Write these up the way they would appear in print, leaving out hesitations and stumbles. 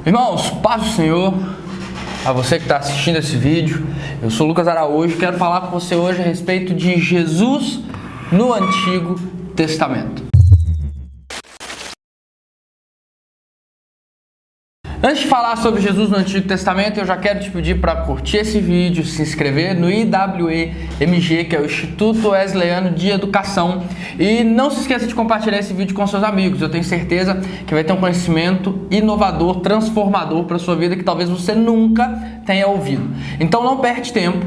Irmãos, paz do Senhor a você que está assistindo esse vídeo. Eu sou Lucas Araújo e quero falar com você hoje a respeito de Jesus no Antigo Testamento. Antes de falar sobre Jesus no Antigo Testamento, eu já quero te pedir para curtir esse vídeo, se inscrever no IWEMG, que é o Instituto Wesleyano de Educação, e não se esqueça de compartilhar esse vídeo com seus amigos. Eu tenho certeza que vai ter um conhecimento inovador, transformador para a sua vida que talvez você nunca tenha ouvido. Então não perde tempo,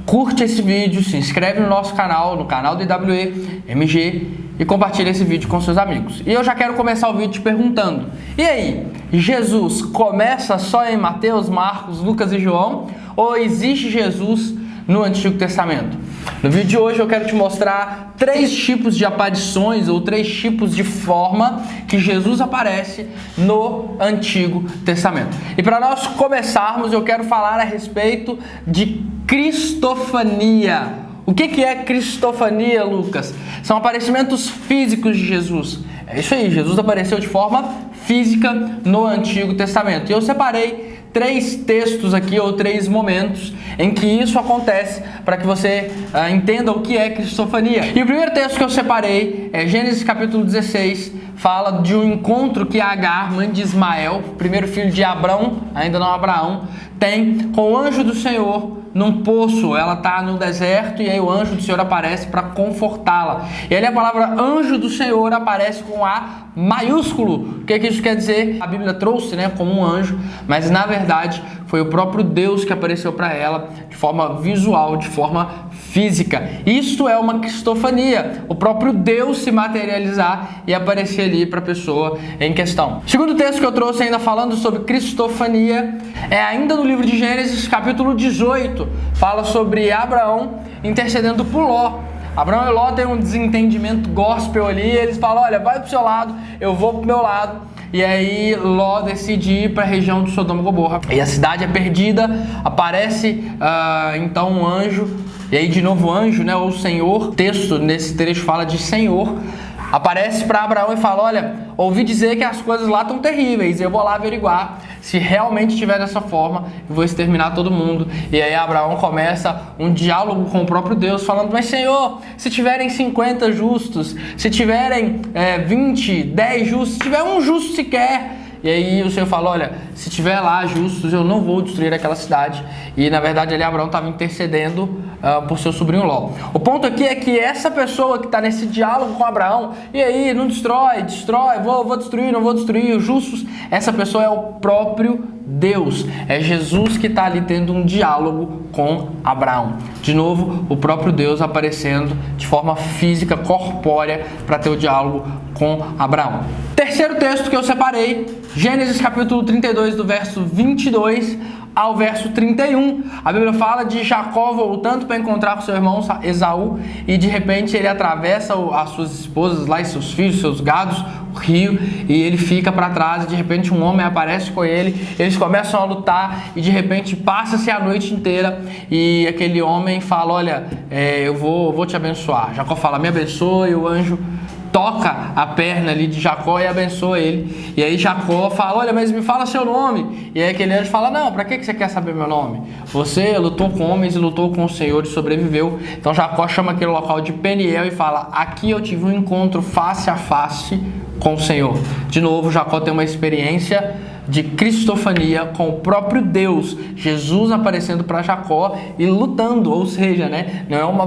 curte esse vídeo, se inscreve no nosso canal, no canal do IWEMG, e compartilha esse vídeo com seus amigos. E eu já quero começar o vídeo te perguntando: e aí, Jesus começa só em Mateus, Marcos, Lucas e João? Ou existe Jesus no Antigo Testamento? No vídeo de hoje eu quero te mostrar 3 tipos de aparições ou 3 tipos de forma que Jesus aparece no Antigo Testamento. E para nós começarmos, eu quero falar a respeito de cristofania. O que é cristofania, Lucas? São aparecimentos físicos de Jesus. É isso aí, Jesus apareceu de forma física no Antigo Testamento. E eu separei 3 textos aqui, ou 3 momentos em que isso acontece, para que você entenda o que é cristofania. E o primeiro texto que eu separei é Gênesis capítulo 16, fala de um encontro que Agar, mãe de Ismael, primeiro filho de Abrão, ainda não Abraão, tem com o anjo do Senhor num poço. Ela está no deserto e aí o anjo do Senhor aparece para confortá-la. E ali a palavra anjo do Senhor aparece com A maiúsculo. O que isso quer dizer? A Bíblia trouxe, como um anjo, mas na verdade foi o próprio Deus que apareceu para ela de forma visual, de forma física. Isto é uma cristofania, o próprio Deus se materializar e aparecer ali para a pessoa em questão. O segundo texto que eu trouxe ainda falando sobre cristofania é ainda no livro de Gênesis, capítulo 18, fala sobre Abraão intercedendo por Ló. Abraão e Ló têm um desentendimento gospel ali, eles falam: olha, vai pro seu lado, eu vou pro meu lado. E aí Ló decide ir para a região de Sodoma e Gomorra. E a cidade é perdida, aparece então um anjo, e aí de novo anjo, ou Senhor. O texto nesse trecho fala de Senhor. Aparece para Abraão e fala: olha, ouvi dizer que as coisas lá estão terríveis, eu vou lá averiguar se realmente estiver dessa forma, eu vou exterminar todo mundo. E aí Abraão começa um diálogo com o próprio Deus, falando: mas Senhor, se tiverem 50 justos, se tiverem 20, 10 justos, se tiver um justo sequer. E aí o Senhor fala: olha, se tiver lá justos, eu não vou destruir aquela cidade. E na verdade ali Abraão estava intercedendo por seu sobrinho Ló. O ponto aqui é que essa pessoa que está nesse diálogo com Abraão: e aí, não destrói, vou destruir, não vou destruir os justos. Essa pessoa é o próprio Deus. É Jesus que está ali tendo um diálogo com Abraão. De novo, o próprio Deus aparecendo de forma física, corpórea, para ter o diálogo com Abraão. Terceiro texto que eu separei, Gênesis capítulo 32, do verso 22 ao verso 31. A Bíblia fala de Jacó voltando para encontrar com seu irmão Esaú, e de repente ele atravessa as suas esposas lá e seus filhos, seus gados, o rio, e ele fica para trás, e de repente um homem aparece com ele, eles começam a lutar, e de repente passa-se a noite inteira, e aquele homem fala: olha, eu vou te abençoar. Jacó fala: me abençoa, e o anjo toca a perna ali de Jacó e abençoa ele. E aí Jacó fala: olha, mas me fala seu nome. E aí aquele anjo fala: não, para que você quer saber meu nome? Você lutou com homens e lutou com o Senhor e sobreviveu. Então Jacó chama aquele local de Peniel e fala: aqui eu tive um encontro face a face com o Senhor. De novo, Jacó tem uma experiência de cristofania com o próprio Deus, Jesus aparecendo para Jacó e lutando, ou seja, não é uma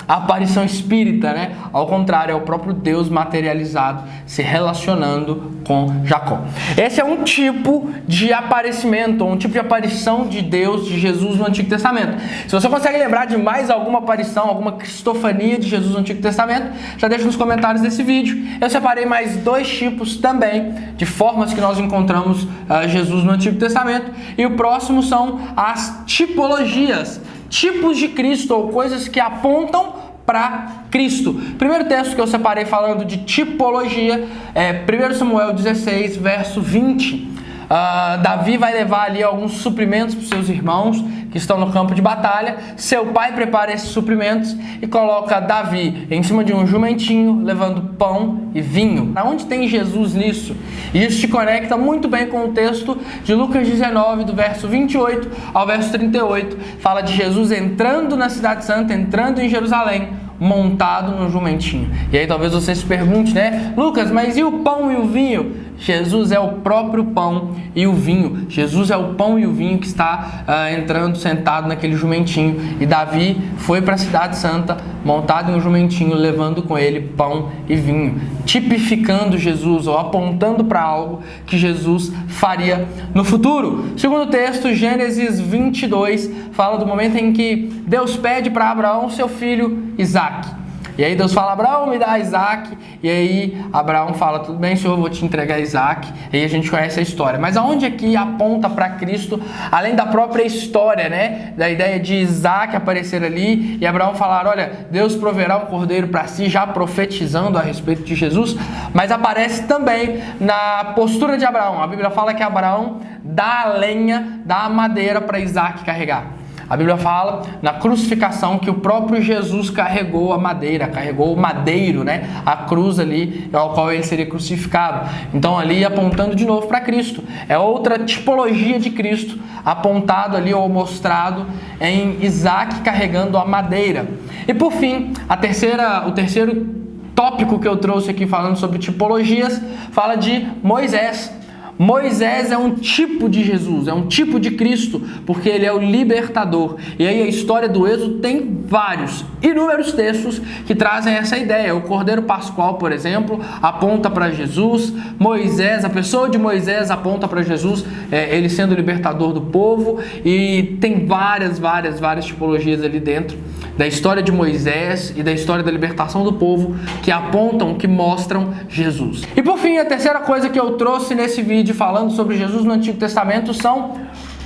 aparição espírita, Ao contrário, é o próprio Deus materializado se relacionando com Jacó. Esse é um tipo de aparecimento, um tipo de aparição de Deus, de Jesus no Antigo Testamento. Se você consegue lembrar de mais alguma aparição, alguma cristofania de Jesus no Antigo Testamento, já deixa nos comentários desse vídeo. Eu separei mais 2 tipos também, de formas que nós encontramos Jesus no Antigo Testamento. E o próximo são as tipologias, tipos de Cristo, ou coisas que apontam para Cristo. Primeiro texto que eu separei falando de tipologia é 1 Samuel 16, verso 20. Davi vai levar ali alguns suprimentos para os seus irmãos que estão no campo de batalha. Seu pai prepara esses suprimentos e coloca Davi em cima de um jumentinho, levando pão e vinho. Onde tem Jesus nisso? E isso se conecta muito bem com o texto de Lucas 19, do verso 28 ao verso 38. Fala de Jesus entrando na Cidade Santa, entrando em Jerusalém, montado no jumentinho. E aí talvez você se pergunte, né? Lucas, mas e o pão e o vinho? Jesus é o próprio pão e o vinho. Jesus é o pão e o vinho que está entrando, sentado naquele jumentinho. E Davi foi para a Cidade Santa, montado em um jumentinho, levando com ele pão e vinho, tipificando Jesus, ou apontando para algo que Jesus faria no futuro. Segundo o texto, Gênesis 22, fala do momento em que Deus pede para Abraão seu filho Isaque. E aí Deus fala, Abraão, me dá Isaque. E aí Abraão fala, tudo bem, Senhor, eu vou te entregar Isaque. E aí a gente conhece a história. Mas aonde aqui aponta para Cristo, além da própria história, né? Da ideia de Isaque aparecer ali e Abraão falar, olha, Deus proverá um cordeiro para si, já profetizando a respeito de Jesus. Mas aparece também na postura de Abraão. A Bíblia fala que Abraão dá a lenha, dá a madeira para Isaque carregar. A Bíblia fala na crucificação que o próprio Jesus carregou a madeira, carregou o madeiro, né? A cruz ali ao qual ele seria crucificado. Então ali apontando de novo para Cristo. É outra tipologia de Cristo apontado ali ou mostrado em Isaque carregando a madeira. E por fim, o terceiro tópico que eu trouxe aqui falando sobre tipologias, fala de Moisés. Moisés é um tipo de Jesus, é um tipo de Cristo, porque ele é o libertador. E aí a história do Êxodo tem inúmeros textos que trazem essa ideia. O Cordeiro Pascual, por exemplo, aponta para Jesus. Moisés, a pessoa de Moisés aponta para Jesus, ele sendo o libertador do povo. E tem várias tipologias ali dentro da história de Moisés e da história da libertação do povo que apontam, que mostram Jesus. E por fim, a terceira coisa que eu trouxe nesse vídeo falando sobre Jesus no Antigo Testamento são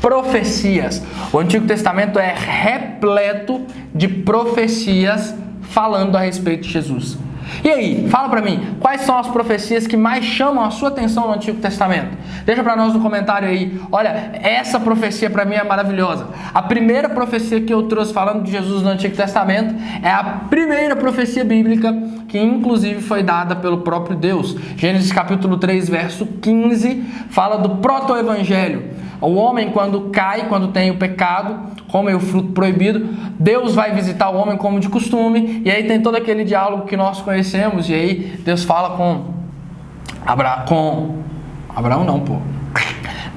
profecias. O Antigo Testamento é repleto de profecias falando a respeito de Jesus. E aí, fala pra mim, quais são as profecias que mais chamam a sua atenção no Antigo Testamento? Deixa pra nós no comentário aí. Olha, essa profecia pra mim é maravilhosa. A primeira profecia que eu trouxe falando de Jesus no Antigo Testamento é a primeira profecia bíblica que inclusive foi dada pelo próprio Deus. Gênesis capítulo 3, verso 15, fala do proto-evangelho. O homem, quando cai, quando tem o pecado, come o fruto proibido, Deus vai visitar o homem como de costume, e aí tem todo aquele diálogo que nós conhecemos, e aí Deus fala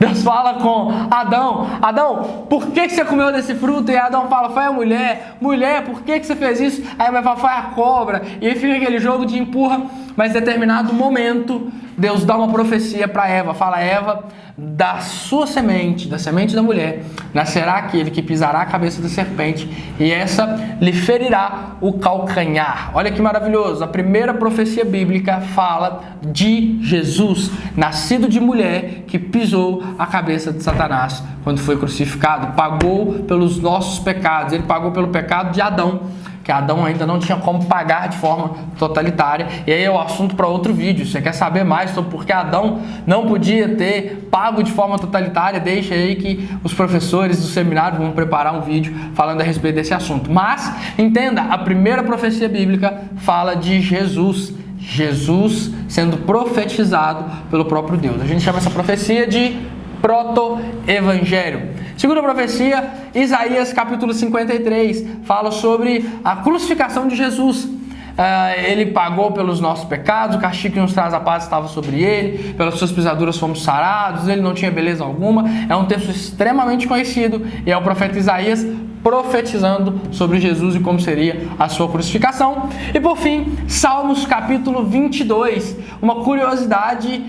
Deus fala com Adão, Adão, por que você comeu desse fruto? E Adão fala, foi a mulher, por que você fez isso? Aí vai falar, foi a cobra, e aí fica aquele jogo de empurra, mas em determinado momento, Deus dá uma profecia para Eva, fala, Eva, da sua semente, da semente da mulher, nascerá aquele que pisará a cabeça da serpente, e essa lhe ferirá o calcanhar. Olha que maravilhoso, a primeira profecia bíblica fala de Jesus, nascido de mulher, que pisou a cabeça de Satanás quando foi crucificado, pagou pelos nossos pecados, ele pagou pelo pecado de Adão, que Adão ainda não tinha como pagar de forma totalitária. E aí é o assunto para outro vídeo. Você quer saber mais sobre por que Adão não podia ter pago de forma totalitária? Deixa aí que os professores do seminário vão preparar um vídeo falando a respeito desse assunto. Mas, entenda, a primeira profecia bíblica fala de Jesus. Jesus sendo profetizado pelo próprio Deus. A gente chama essa profecia de proto-evangelho. Segunda profecia, Isaías capítulo 53, fala sobre a crucificação de Jesus. Ele pagou pelos nossos pecados, o castigo que nos traz a paz estava sobre ele, pelas suas pisaduras fomos sarados, ele não tinha beleza alguma. É um texto extremamente conhecido e é o profeta Isaías profetizando sobre Jesus e como seria a sua crucificação. E por fim, Salmos capítulo 22, uma curiosidade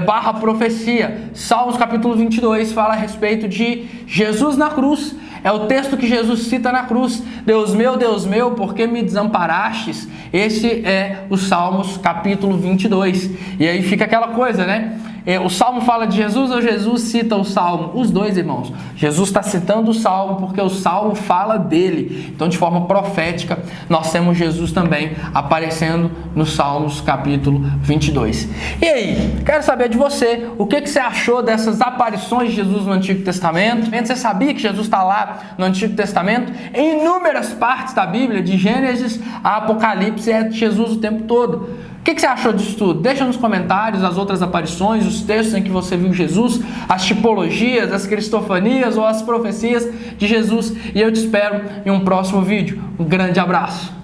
barra profecia. Salmos capítulo 22 fala a respeito de Jesus na cruz. É o texto que Jesus cita na cruz. Deus meu, por que me desamparastes? Esse é o Salmos capítulo 22. E aí fica aquela coisa, né? o Salmo fala de Jesus ou Jesus cita o Salmo? Os dois, irmãos. Jesus está citando o Salmo porque o Salmo fala dele. Então, de forma profética, nós temos Jesus também aparecendo no Salmos capítulo 22. E aí, quero saber de você, o que você achou dessas aparições de Jesus no Antigo Testamento? Você sabia que Jesus está lá no Antigo Testamento? Em inúmeras partes da Bíblia, de Gênesis a Apocalipse, é Jesus o tempo todo. O que você achou disso tudo? Deixa nos comentários as outras aparições, os textos em que você viu Jesus, as tipologias, as cristofanias ou as profecias de Jesus. E eu te espero em um próximo vídeo. Um grande abraço!